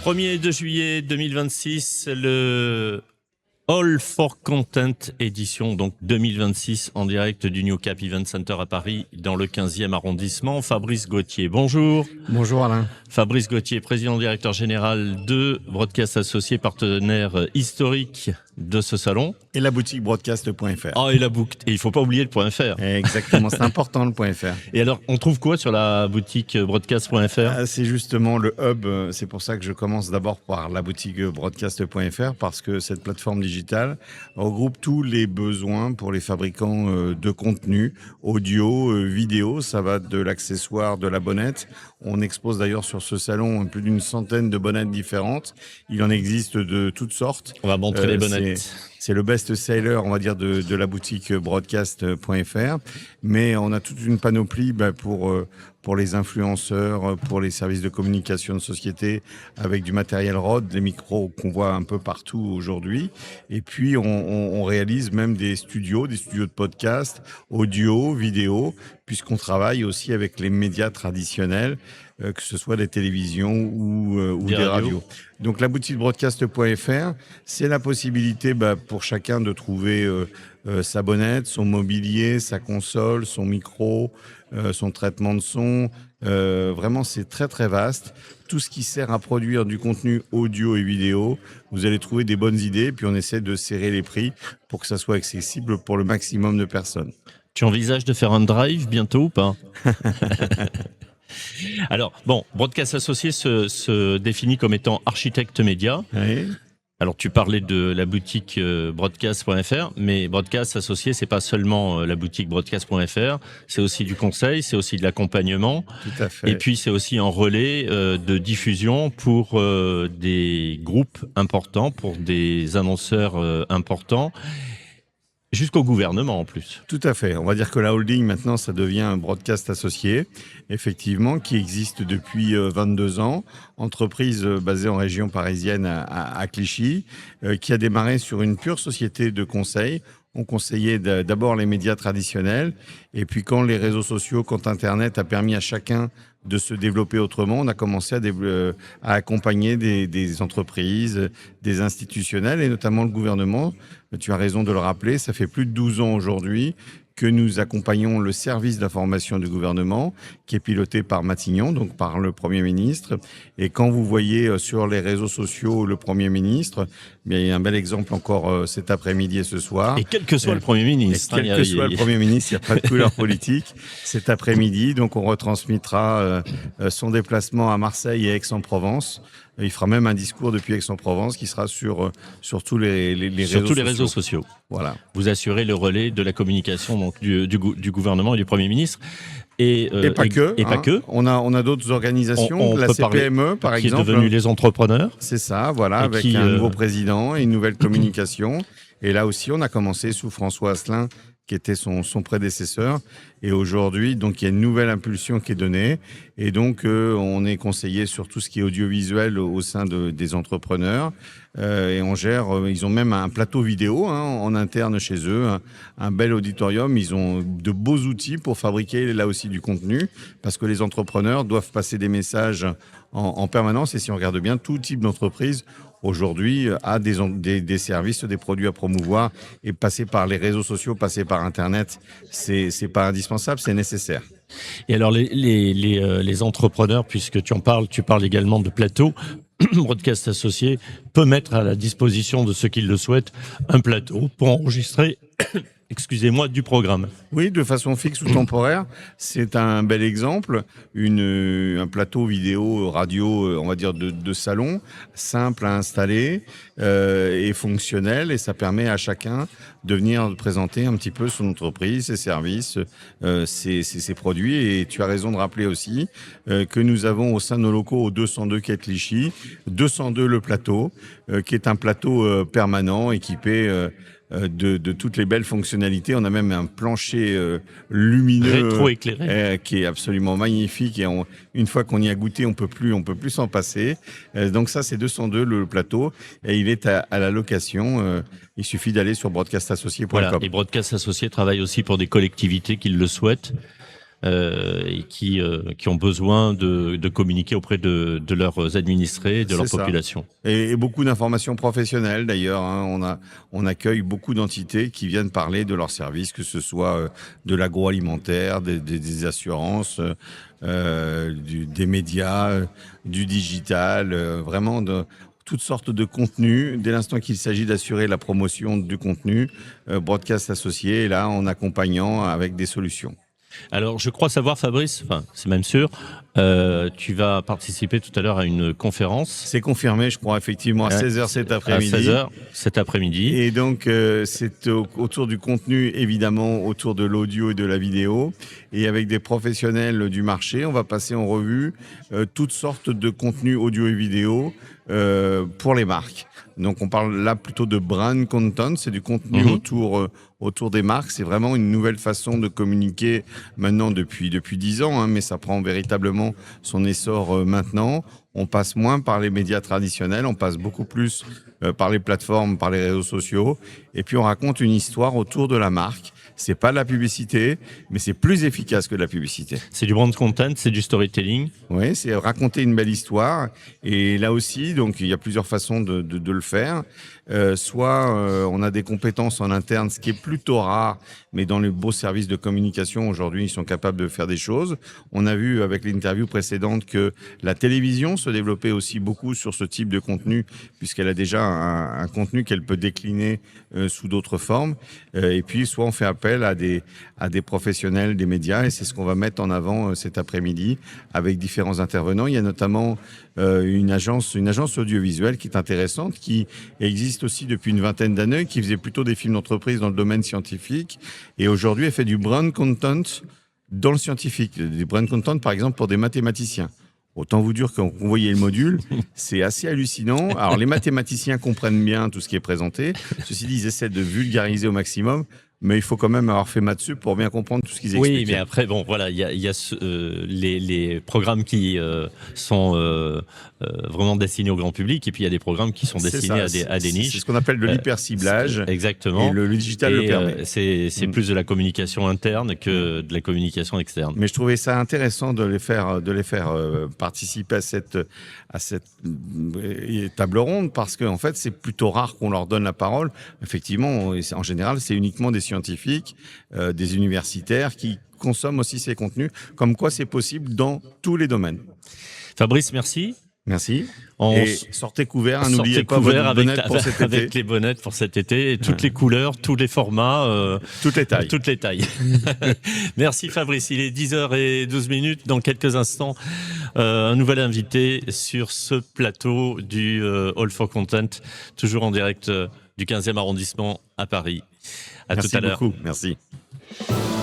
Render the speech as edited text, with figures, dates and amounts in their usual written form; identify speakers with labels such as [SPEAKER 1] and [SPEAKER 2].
[SPEAKER 1] 1er de juillet 2026, le All for Content édition, donc 2026, en direct du New Cap Event Center à Paris, dans le 15e arrondissement. Fabrice Gauthier, bonjour.
[SPEAKER 2] Bonjour Alain.
[SPEAKER 1] Fabrice Gauthier, président directeur général de Broadcast Associés, partenaire historique de ce salon.
[SPEAKER 2] Et la boutique broadcast.fr.
[SPEAKER 1] Ah, et il faut pas oublier le .fr.
[SPEAKER 2] Exactement, c'est important le .fr.
[SPEAKER 1] Et alors, on trouve quoi sur la boutique broadcast.fr?
[SPEAKER 2] C'est justement le hub, c'est pour ça que je commence d'abord par la boutique broadcast.fr, parce que cette plateforme digitale regroupe tous les besoins pour les fabricants de contenu, audio, vidéo, ça va de l'accessoire, de la bonnette. On expose d'ailleurs sur ce salon plus d'une centaine de bonnettes différentes. Il en existe de toutes sortes.
[SPEAKER 1] On va montrer les bonnettes.
[SPEAKER 2] C'est le best-seller, on va dire, de la boutique broadcast.fr. Mais on a toute une panoplie pour les influenceurs, pour les services de communication de société, avec du matériel Rode, des micros qu'on voit un peu partout aujourd'hui. Et puis, on réalise même des studios de podcast, audio, vidéo, puisqu'on travaille aussi avec les médias traditionnels, que ce soit des télévisions ou des radios. Donc la boutique broadcast.fr, c'est la possibilité pour chacun de trouver sa bonnette, son mobilier, sa console, son micro, son traitement de son. Vraiment, c'est très très vaste. Tout ce qui sert à produire du contenu audio et vidéo, vous allez trouver des bonnes idées, puis on essaie de serrer les prix pour que ça soit accessible pour le maximum de personnes.
[SPEAKER 1] Tu envisages de faire un drive bientôt ou pas? Alors, bon, Broadcast Associés se définit comme étant architecte média.
[SPEAKER 2] Oui.
[SPEAKER 1] Alors, tu parlais de la boutique broadcast.fr, mais Broadcast Associés, c'est pas seulement la boutique broadcast.fr, c'est aussi du conseil, c'est aussi de l'accompagnement.
[SPEAKER 2] Tout à fait.
[SPEAKER 1] Et puis, c'est aussi un relais de diffusion pour des groupes importants, pour des annonceurs importants. Jusqu'au gouvernement en plus.
[SPEAKER 2] Tout à fait. On va dire que la holding, maintenant, ça devient un broadcast associé, effectivement, qui existe depuis 22 ans. Entreprise basée en région parisienne à Clichy, qui a démarré sur une pure société de conseil. On conseillait d'abord les médias traditionnels. Et puis quand les réseaux sociaux, quand Internet a permis à chacun de se développer autrement, on a commencé à accompagner des entreprises, des institutionnels et notamment le gouvernement. Tu as raison de le rappeler, ça fait plus de 12 ans aujourd'hui que nous accompagnons le service d'information du gouvernement, qui est piloté par Matignon, donc par le Premier ministre. Et quand vous voyez sur les réseaux sociaux le Premier ministre, il y a un bel exemple encore cet après-midi et ce soir.
[SPEAKER 1] Et quel que soit le Premier ministre.
[SPEAKER 2] Quel que soit le Premier ministre, il n'y a pas de couleur politique. Cet après-midi, donc on retransmettra son déplacement à Marseille et Aix-en-Provence. Il fera même un discours depuis Aix-en-Provence qui sera sur tous les réseaux sociaux. Voilà.
[SPEAKER 1] Vous assurez le relais de la communication donc, du gouvernement et du Premier ministre.
[SPEAKER 2] Et pas que. On a d'autres organisations, la CPME par exemple.
[SPEAKER 1] Qui est devenue les entrepreneurs.
[SPEAKER 2] C'est ça, voilà, avec un nouveau président et une nouvelle communication. Et là aussi, on a commencé sous François Asselin, qui était son prédécesseur. Et aujourd'hui, donc, il y a une nouvelle impulsion qui est donnée. Et donc, on est conseillé sur tout ce qui est audiovisuel au sein des entrepreneurs. Et on gère, ils ont même un plateau vidéo en interne chez eux, un bel auditorium. Ils ont de beaux outils pour fabriquer là aussi du contenu, parce que les entrepreneurs doivent passer des messages en permanence. Et si on regarde bien, tout type d'entreprise aujourd'hui a des services, des produits à promouvoir, et passer par les réseaux sociaux, passer par Internet, c'est pas indispensable, c'est nécessaire.
[SPEAKER 1] Et alors les entrepreneurs, puisque tu parles également de plateau, Broadcast Associés peut mettre à la disposition de ceux qui le souhaitent un plateau pour enregistrer excusez-moi, du programme.
[SPEAKER 2] Oui, de façon fixe ou temporaire. C'est un bel exemple. Un plateau vidéo, radio, on va dire, de salon, simple à installer et fonctionnel. Et ça permet à chacun de venir présenter un petit peu son entreprise, ses services, ses produits. Et tu as raison de rappeler aussi que nous avons au sein de nos locaux au 202 quai Clichy, 202 le plateau, qui est un plateau permanent équipé de toutes les belles fonctionnalités. On a même un plancher lumineux
[SPEAKER 1] rétro-éclairé
[SPEAKER 2] qui est absolument magnifique, et une fois qu'on y a goûté, on peut plus s'en passer. Donc ça, c'est 202 le plateau, et il est à la location. Il suffit d'aller sur broadcastassociés.com.
[SPEAKER 1] Voilà. Et Broadcast Associés travaille aussi pour des collectivités qui le souhaitent. et qui ont besoin de communiquer auprès de leurs administrés, de leur
[SPEAKER 2] C'est ça.
[SPEAKER 1] population.
[SPEAKER 2] Et beaucoup d'informations professionnelles d'ailleurs. On accueille beaucoup d'entités qui viennent parler de leurs services, que ce soit de l'agroalimentaire, des assurances, des médias, du digital, vraiment de toutes sortes de contenus. Dès l'instant qu'il s'agit d'assurer la promotion du contenu, Broadcast Associé est là en accompagnant avec des solutions.
[SPEAKER 1] Alors, je crois savoir, Fabrice, enfin, c'est même sûr, tu vas participer tout à l'heure à une conférence.
[SPEAKER 2] C'est confirmé, je crois, effectivement, à 16h cet après-midi.
[SPEAKER 1] À 16h cet après-midi.
[SPEAKER 2] Et donc, c'est autour du contenu, évidemment, autour de l'audio et de la vidéo. Et avec des professionnels du marché, on va passer en revue toutes sortes de contenus audio et vidéo pour les marques. Donc, on parle là plutôt de brand content, c'est du contenu autour des marques. C'est vraiment une nouvelle façon de communiquer maintenant depuis 10 ans, mais ça prend véritablement son essor maintenant. On passe moins par les médias traditionnels, on passe beaucoup plus par les plateformes, par les réseaux sociaux. Et puis, on raconte une histoire autour de la marque. C'est pas de la publicité, mais c'est plus efficace que de la publicité.
[SPEAKER 1] C'est du brand content, c'est du storytelling.
[SPEAKER 2] Oui, c'est raconter une belle histoire. Et là aussi, donc, il y a plusieurs façons de le faire. Soit on a des compétences en interne, ce qui est plutôt rare, mais dans les beaux services de communication, aujourd'hui, ils sont capables de faire des choses. On a vu avec l'interview précédente que la télévision se développait aussi beaucoup sur ce type de contenu, puisqu'elle a déjà un contenu qu'elle peut décliner sous d'autres formes. Et puis, soit on fait appel à des professionnels des médias, et c'est ce qu'on va mettre en avant cet après-midi avec différents intervenants. Il y a notamment une agence audiovisuelle qui est intéressante, qui existe aussi depuis une vingtaine d'années, qui faisait plutôt des films d'entreprise dans le domaine scientifique, et aujourd'hui elle fait du brand content dans le scientifique, du brand content par exemple pour des mathématiciens. Autant vous dire quand vous voyez le module, c'est assez hallucinant. Alors les mathématiciens comprennent bien tout ce qui est présenté, ceci dit ils essaient de vulgariser au maximum. Mais il faut quand même avoir fait maths sup pour bien comprendre tout ce qu'ils expliquent.
[SPEAKER 1] Oui, mais après, bon, voilà, il y a les programmes qui sont vraiment destinés au grand public, et puis il y a des programmes qui sont destinés à des niches.
[SPEAKER 2] C'est ce qu'on appelle de l'hyperciblage.
[SPEAKER 1] Exactement.
[SPEAKER 2] Et le digital le permet.
[SPEAKER 1] C'est plus de la communication interne que de la communication externe.
[SPEAKER 2] Mais je trouvais ça intéressant de les faire participer à cette table ronde, parce qu'en fait, c'est plutôt rare qu'on leur donne la parole. Effectivement, en général, c'est uniquement des scientifiques, des universitaires qui consomment aussi ces contenus, comme quoi c'est possible dans tous les domaines.
[SPEAKER 1] Fabrice, merci.
[SPEAKER 2] Merci. Et sortez couverts, n'oubliez pas votre bonnette pour cet été.
[SPEAKER 1] Avec les bonnettes pour cet été, et toutes les couleurs, tous les formats.
[SPEAKER 2] Toutes les tailles.
[SPEAKER 1] Toutes les tailles. Merci Fabrice, il est 10h12. Dans quelques instants, un nouvel invité sur ce plateau du All for Content, toujours en direct du 15e arrondissement à Paris. À tout à l'heure.
[SPEAKER 2] Merci beaucoup. Merci.